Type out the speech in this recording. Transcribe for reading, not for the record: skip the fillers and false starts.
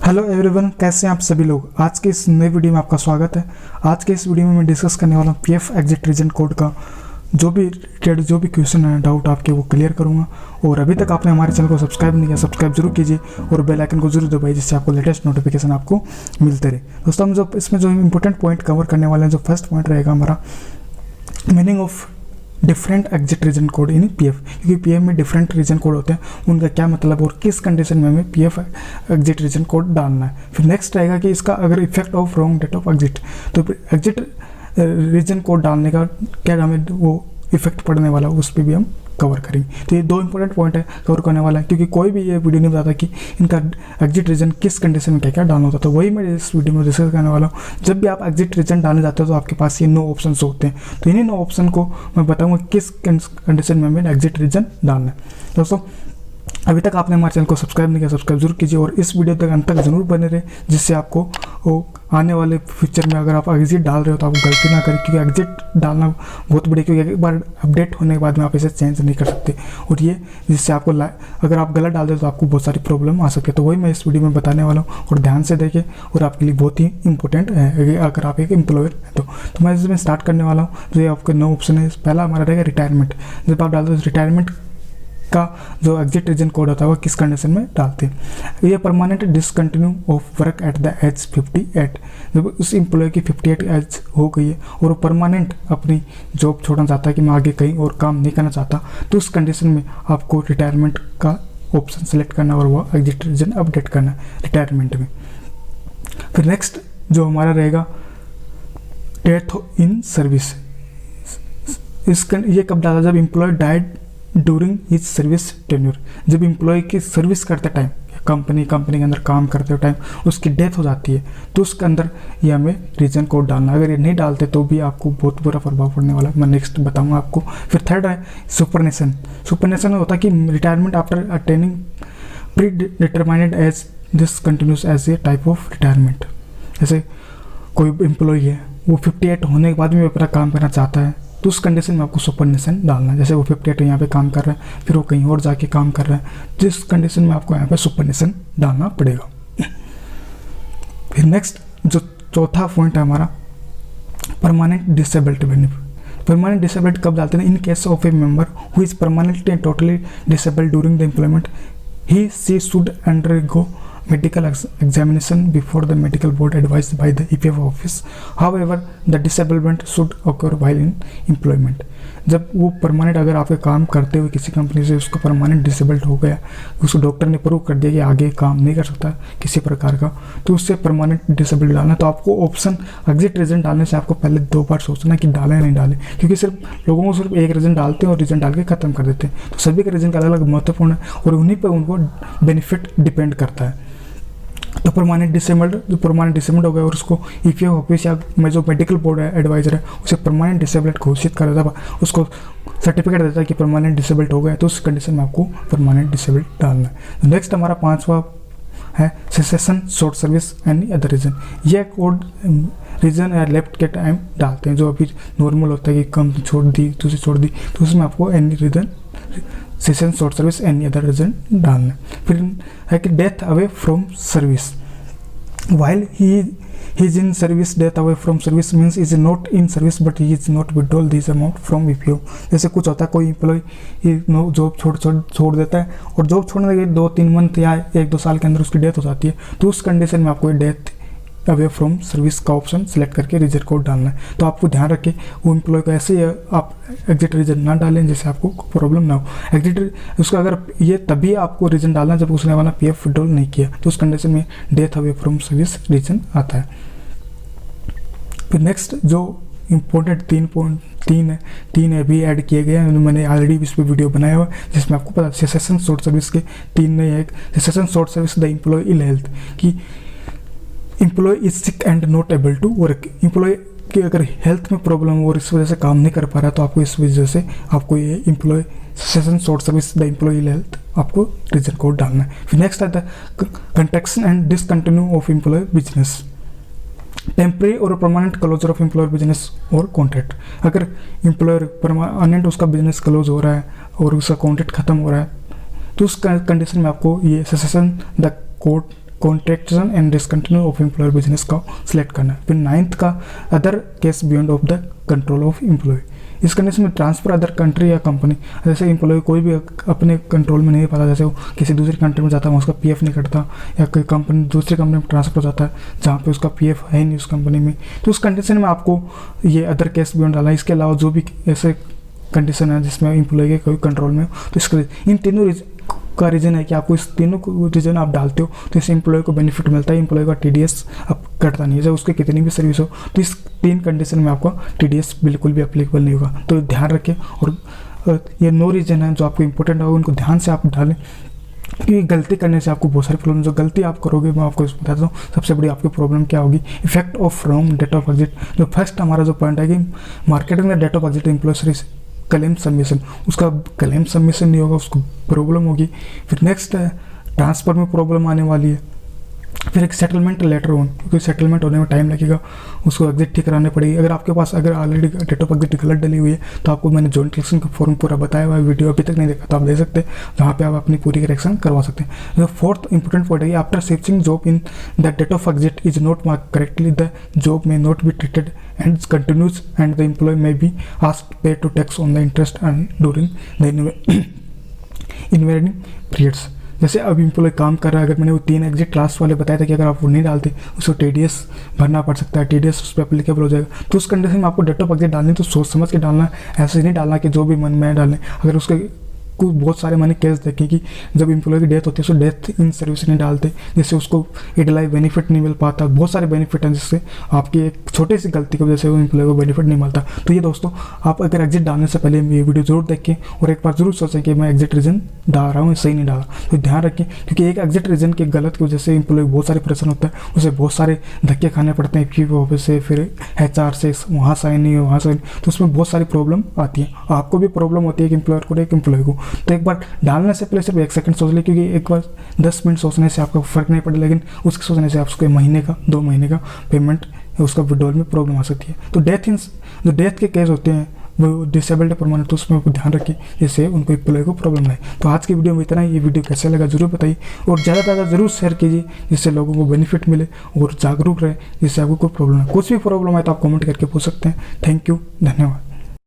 Hello everyone, कैसे हैं आप सभी लोग। आज के इस नए वीडियो में आपका स्वागत है। आज के इस वीडियो में मैं डिस्कस करने वाला हूँ पीएफ एग्जिट रीजन कोड का जो भी क्वेश्चन है, डाउट आपके, वो क्लियर करूँगा। और अभी तक आपने हमारे चैनल को सब्सक्राइब नहीं किया, सब्सक्राइब जरूर कीजिए और बेल आइकन को जरूर दबाइए जिससे आपको लेटेस्ट नोटिफिकेशन आपको मिलते रहे। दोस्तों, हम जो इसमें जो इंपॉर्टेंट पॉइंट कवर करने वाले हैं, जो फर्स्ट पॉइंट रहेगा हमारा meaning of different exit reason code in PF, क्योंकि पीएफ में डिफरेंट रीजन कोड होते हैं, उनका क्या मतलब और किस कंडीशन में हमें पीएफ एग्जिट रीजन कोड डालना है। फिर नेक्स्ट रहेगा कि इसका अगर effect of wrong date of exit, तो एग्जिट रीजन कोड डालने का क्या हमें वो इफेक्ट पड़ने वाला है, उस पर भी हम कवर करेंगे। तो ये दो इंपॉर्टेंट पॉइंट है कवर करने वाला है, क्योंकि कोई भी ये वीडियो नहीं बताता कि इनका एग्जिट रीजन किस कंडीशन में क्या क्या डालना होता है। तो वही मैं इस वीडियो में डिस्कस करने वाला हूँ। जब भी आप एग्जिट रीजन डालने जाते हो तो आपके पास ये 9 ऑप्शन होते हैं, तो इन्हीं 9 ऑप्शन को मैं बताऊँगा किस कंडीशन में हमें एग्जिट रीजन डालना है। दोस्तों, अभी तक आपने हमारे चैनल को सब्सक्राइब नहीं किया, सब्सक्राइब जरूर कीजिए और इस वीडियो तक अंत तक जरूर बने रहे, जिससे आपको वो आने वाले फ्यूचर में अगर आप एग्जिट डाल रहे हो तो आप गलती ना करें, क्योंकि एग्जिट डालना बहुत बड़ी, क्योंकि एक बार अपडेट होने के बाद में आप इसे चेंज नहीं कर सकते। और ये जिससे आपको अगर आप गलत डाल दे तो आपको बहुत सारी प्रॉब्लम आ सकती है। तो वही मैं इस वीडियो में बताने वाला हूँ और ध्यान से देखें, और आपके लिए बहुत ही इंपॉर्टेंट है अगर आप एक एम्प्लॉयर है तो मैं इसमें स्टार्ट करने वाला हूँ। जो आपके 9 ऑप्शन है, पहला हमारा रहेगा रिटायरमेंट। जब आप डालते हो रिटायरमेंट का जो एग्जिट रीजन कोड होता है वो किस कंडीशन में डालते हैं। ये permanent discontinue of work at the age 58, जब उस एम्प्लॉय की 58 एज हो गई है और वो परमानेंट अपनी जॉब छोड़ना चाहता है कि मैं आगे कहीं और काम नहीं करना चाहता, तो उस कंडीशन में आपको रिटायरमेंट का ऑप्शन सेलेक्ट करना और वो एग्जिट रीजन अपडेट करना रिटायरमेंट में। फिर नेक्स्ट जो हमारा रहेगा डेथ इन सर्विस। ये कब डाला, जब employee died during his service tenure, जब एम्प्लॉय की सर्विस करते टाइम कंपनी के अंदर काम करते टाइम उसकी डेथ हो जाती है, तो उसके अंदर ये हमें रीजन कोड डालना। अगर ये नहीं डालते तो भी आपको बहुत बुरा प्रभाव पड़ने वाला है, मैं नेक्स्ट बताऊंगा आपको। फिर थर्ड है सुपरनेशन। सुपरनेशन में होता है कि retirement after attaining predetermined age this continues as a type of retirement. जैसे कोई एम्प्लॉय है, वो 58 होने के बाद भी अपना काम करना चाहता है, तो उस कंडीशन में आपको सुपरनेशन डालना है। जैसे वो 58 यहाँ पे काम कर रहा है, फिर वो कहीं और जाके काम कर रहा है, जिस कंडीशन में आपको यहाँ पे सुपरनेशन डालना पड़ेगा। फिर नेक्स्ट जो चौथा पॉइंट है हमारा permanent disability benefit. Permanent disability कब डालते हैं? In case of a member who is permanently and totally disabled during the employment, he she should undergo medical examination before the medical board advised by the EPF office. However, the disablement should occur while in employment. जब वो permanent, अगर आपके काम करते हुए किसी company से उसको परमानेंट डिसेबल्ड हो गया, उसको डॉक्टर ने प्रूव कर दिया कि आगे काम नहीं कर सकता किसी प्रकार का, तो उससे परमानेंट डिसेबल्ड डालना। तो आपको ऑप्शन एग्जिट रीजन डालने से आपको पहले 2 बार सोचना कि डालें या नहीं डालें, क्योंकि सिर्फ लोगों को सिर्फ एक रीजन डालते हैं और रीजन डाल के ख़त्म कर देते हैं। तो सभी के रीजन का अलग अलग महत्वपूर्ण है और उन्हीं पर उनको बेनिफिट डिपेंड करता है। तो परमानेंट डिसेबल्ड हो गया और उसको ईपीएफ ऑफिस या जो मेडिकल बोर्ड है एडवाइजर है उसे परमानेंट डिसेबल्ड घोषित कर देता है, उसको सर्टिफिकेट देता है कि परमानेंट डिसेबल्ड हो गया, तो उस कंडीशन में आपको परमानेंट डिसेबल्ड डालना है। नेक्स्ट हमारा 5वां है cessation, short service, any other reason. यह कोड रीजन या लेफ्ट के टाइम डालते हैं, जो अभी नॉर्मल होता है कि कम छोड़ दी, दूसरी छोड़ दी, तो उसमें आपको any reason, cessation, short service, any other reason डालना। फिर है कि death away from service. While he is in service, death away from service means is not in service but he is not withdrawal this amount from EPO. जैसे कुछ होता है, कोई employ job छोड़ देता है और जॉब छोड़ने के 2-3 मंथ या 1-2 साल के अंदर उसकी डेथ हो जाती है, तो उस कंडीशन में आपको डेथ अवे फ्रॉम सर्विस का ऑप्शन सेलेक्ट करके रीजन कोड डालना है। तो आपको ध्यान रखें वो एम्प्लॉय को ऐसे ही आप एग्जिट रीजन ना डालें जिससे आपको प्रॉब्लम ना हो। एग्जिट उसका अगर ये तभी आपको रीजन डालना जब उसने वाला पीएफ विड्रॉल नहीं किया, तो उस कंडीशन में death away from service reason आता है। फिर नेक्स्ट जो इम्पोर्टेंट 3 है भी ऐड किए गए हैं, मैंने ऑलरेडी इस पर वीडियो बनाया हुआ है जिसमें आपको पता सेसेशन शॉर्ट सर्विस के 3 नए एक cessation short service the employee ill health की employee is sick and not able to work. Employee की अगर हेल्थ में प्रॉब्लम हो और इस वजह से काम नहीं कर पा रहा, तो आपको इस वजह से आपको ये employee session short service the employee health आपको रीजन कोड डालना है। फिर नेक्स्ट आता है contraction and discontinue of employee business. Temporary और permanent closure of employer business और कॉन्ट्रैक्ट। अगर एम्प्लॉयर परमानेंट उसका बिजनेस क्लोज हो रहा है और उसका कॉन्ट्रैक्ट खत्म हो रहा है, तो उस कंडीशन में आपको ये cessation the code contraction and discontinue of employer business का सिलेक्ट करना है। फिर 9th का other case beyond of the control of employee. इस कंडीशन में ट्रांसफर अदर कंट्री या कंपनी, जैसे एम्प्लॉय कोई भी अपने कंट्रोल में नहीं पाता, जैसे वो किसी दूसरी कंट्री में जाता है, उसका पीएफ नहीं कटता, या कोई कंपनी दूसरी कंपनी में ट्रांसफर हो जाता है जहाँ पे उसका पीएफ है नहीं उस कंपनी में, तो उस कंडीशन में आपको ये अदर केस बियॉन्ड डालना है। इसके अलावा जो भी ऐसे कंडीशन है जिसमें एम्प्लॉय के कोई कंट्रोल में हो, तो इसका इन तीनों का रीज़न है कि आपको इस तीनों रीज़न आप डालते हो तो इस एम्प्लॉय को बेनिफिट मिलता है, एम्प्लॉय का टीडीएस अब कटता नहीं है। जब उसकी कितनी भी सर्विस हो तो इस 3 कंडीशन में आपका टीडीएस बिल्कुल भी अप्लीकेबल नहीं होगा। तो ध्यान रखें, और ये 9 रीज़न है जो आपको इंपॉर्टेंट होगा, उनको ध्यान से आप डालें, क्योंकि गलती करने से आपको बहुत सारी प्रॉब्लम, जो गलती आप करोगे मैं आपको बताता हूँ सबसे बड़ी आपकी प्रॉब्लम क्या होगी। Effect of wrong date of exit, जो फर्स्ट हमारा जो पॉइंट है कि मार्केटिंग में date of exit employee claim submission, उसका क्लेम सबमिशन नहीं होगा, उसको प्रॉब्लम होगी। फिर नेक्स्ट है ट्रांसफ़र में प्रॉब्लम आने वाली है। फिर एक सेटलमेंट लेटर ऑन, क्योंकि सेटलमेंट होने में टाइम लगेगा, उसको एग्जिट ठीक कराने पड़ेगी। अगर आपके पास अगर ऑलरेडी डेट ऑफ एग्जिट गलत डली हुई है तो आपको मैंने जॉइंट करेक्शन का फॉर्म पूरा बताया हुआ है, वीडियो अभी तक नहीं देखा तो आप देख सकते हैं, जहाँ पे आप अपनी पूरी करेक्शन करवा सकते हैं। जो 4th इंपॉर्टेंट पॉइंट है, after switching job in the date of exit is not mark correctly the job may not be treated and continues and the employee may be asked pay to tax on the interest and during the investing periods. जैसे अब employ काम कर रहा है, अगर मैंने वो 3 exit class वाले बताया था कि अगर आप वो नहीं डालते उसको टीडीएस भरना पड़ सकता है, टीडीएस उस पर एप्लीकेबल हो जाएगा। तो उस कंडीशन में आपको डेट ऑफ एग्जिट डालनी तो सोच समझ के डालना है, ऐसे नहीं डालना कि जो भी मन में डालें। अगर उसके कुछ बहुत सारे मैंने केस देखे कि जब एम्प्लॉय की डेथ होती है तो डेथ इन सर्विस नहीं डालते, जिससे उसको इडलाई बेनिफिट नहीं मिल पाता। बहुत सारे बेनिफिट हैं जिससे आपकी एक छोटी सी गलती की वजह से वो एम्प्लॉय को बेनिफिट नहीं मिलता। तो ये दोस्तों, आप अगर एग्जिट डालने से पहले ये वीडियो जरूर देखें और एक बार जरूर सोचें कि मैं एग्जिट रीजन डाल रहा हूँ सही नहीं डाला। तो ध्यान रखें, क्योंकि एक एग्जिट रीजन की गलत की वजह से एम्प्लॉय बहुत सारे परेशान होता है, उसे बहुत सारे धक्के खाने पड़ते हैं कि ऑफिस से, फिर HR से, वहाँ साइन नहीं हो, वहाँ साइन, तो उसमें बहुत सारी प्रॉब्लम आती है। आपको भी प्रॉब्लम होती है एक एम्प्लॉयर को, एक एम्प्लॉय को। तो एक बार डालने से पहले सिर्फ 1 सेकंड सोच ले, क्योंकि एक बार 10 मिनट सोचने से आपका फ़र्क नहीं पड़े, लेकिन उसके सोचने से आपको महीने का 2 महीने का पेमेंट उसका विड्रॉल में प्रॉब्लम आ सकती है। तो जो डेथ के केस होते हैं वो डिसेबल्ड परमानेंट, तो उसमें ध्यान रखिए जिससे उनको एम्प्लॉय को प्रॉब्लम नहीं। तो आज की वीडियो में इतना ही। ये वीडियो कैसा लगा जरूर बताइए और ज़्यादा से ज़्यादा जरूर शेयर कीजिए, जिससे लोगों को बेनिफिट मिले और जागरूक रहे, जिससे आपको कोई प्रॉब्लम है। कुछ भी प्रॉब्लम है तो आप कमेंट करके पूछ सकते हैं। थैंक यू, धन्यवाद।